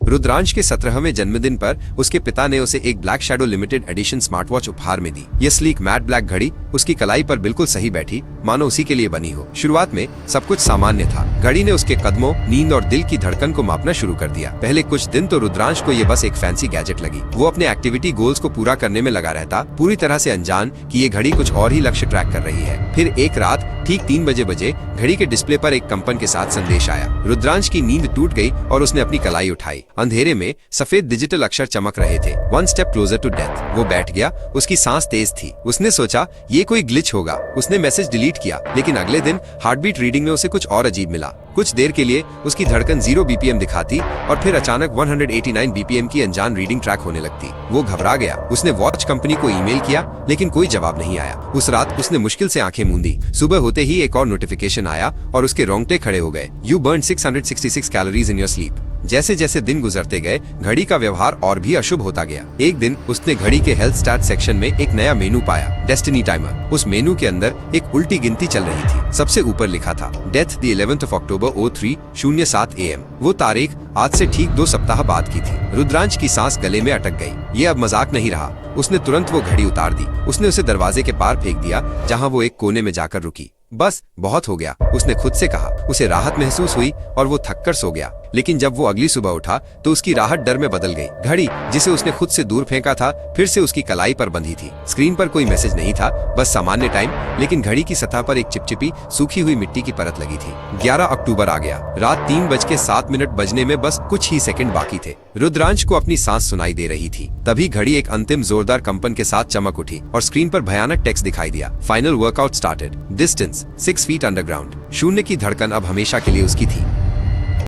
रुद्रांश के 17वें जन्मदिन पर उसके पिता ने उसे एक black shadow limited edition smart watch उपहार में दी। यह स्लीक मैट ब्लैक घड़ी उसकी कलाई पर बिल्कुल सही बैठी, मानो उसी के लिए बनी हो। शुरुआत में सब कुछ सामान्य था। घड़ी ने उसके कदमों, नींद और दिल की धड़कन को मापना शुरू कर दिया। पहले कुछ दिन तो रुद्रांश को यह बस एक फैंसी गैजेट लगी। वो अपने एक्टिविटी गोल्स को पूरा करने में लगा रहता, पूरी तरह से अनजान कि ये घड़ी कुछ और ही लक्ष्य ट्रैक कर रही है। फिर एक रात ठीक 3 बजे घड़ी के डिस्प्ले पर एक कंपन के साथ संदेश आया। रुद्रांश की नींद टूट गई और उसने अपनी कलाई उठाई। अंधेरे में सफेद डिजिटल अक्षर चमक रहे थे। 1 स्टेप क्लोजर टू डेथ। वो बैठ गया, उसकी सांस तेज थी। उसने सोचा ये कोई ग्लिच होगा। उसने मैसेज डिलीट किया, लेकिन अगले दिन हार्टबीट रीडिंग में उसे कुछ और अजीब मिला। कुछ देर के लिए उसकी धड़कन 0 बीपीएम दिखाती और फिर अचानक 189 बीपीएम की अनजान रीडिंग ट्रैक होने लगती। वो घबरा गया। उसने वॉच कंपनी को ईमेल किया, लेकिन कोई जवाब नहीं आया। उस रात उसने मुश्किल से आंखें मूंदी। सुबह होते ही एक और नोटिफिकेशन आया और उसके रोंगटे खड़े हो गए। You burn 666 calories in your sleep. जैसे जैसे दिन गुजरते गए, घड़ी का व्यवहार और भी अशुभ होता गया। एक दिन उसने घड़ी के हेल्थ स्टैट सेक्शन में एक नया मेनू पाया, डेस्टिनी टाइमर। उस मेनू के अंदर एक उल्टी गिनती चल रही थी। सबसे ऊपर लिखा था death the 11th of October 03:07 AM। वो तारीख आज से ठीक 2 सप्ताह बाद की थी। रुद्रांश की सांस गले में अटक गई। ये अब मजाक नहीं रहा। उसने तुरंत वो घड़ी उतार दी। उसने उसे दरवाजे के पार फेंक दिया, जहाँ वो एक कोने में जाकर रुकी। बस बहुत हो गया, उसने खुद से कहा। उसे राहत महसूस हुई और वो थककर सो गया। लेकिन जब वो अगली सुबह उठा तो उसकी राहत डर में बदल गई। घड़ी जिसे उसने खुद से दूर फेंका था, फिर से उसकी कलाई पर बंधी थी। स्क्रीन पर कोई मैसेज नहीं था, बस सामान्य टाइम, लेकिन घड़ी की सतह पर एक चिपचिपी सूखी हुई मिट्टी की परत लगी थी। 11 अक्टूबर आ गया। रात 3:07 बजने में बस कुछ ही सेकंड बाकी थे। रुद्रांश को अपनी सांस सुनाई दे रही थी। तभी घड़ी एक अंतिम जोरदार कंपन के साथ चमक उठी और स्क्रीन पर भयानक टेक्स्ट दिखाई दिया। Final workout started. Distance 6 feet underground. शून्य की धड़कन अब हमेशा के लिए उसकी थी।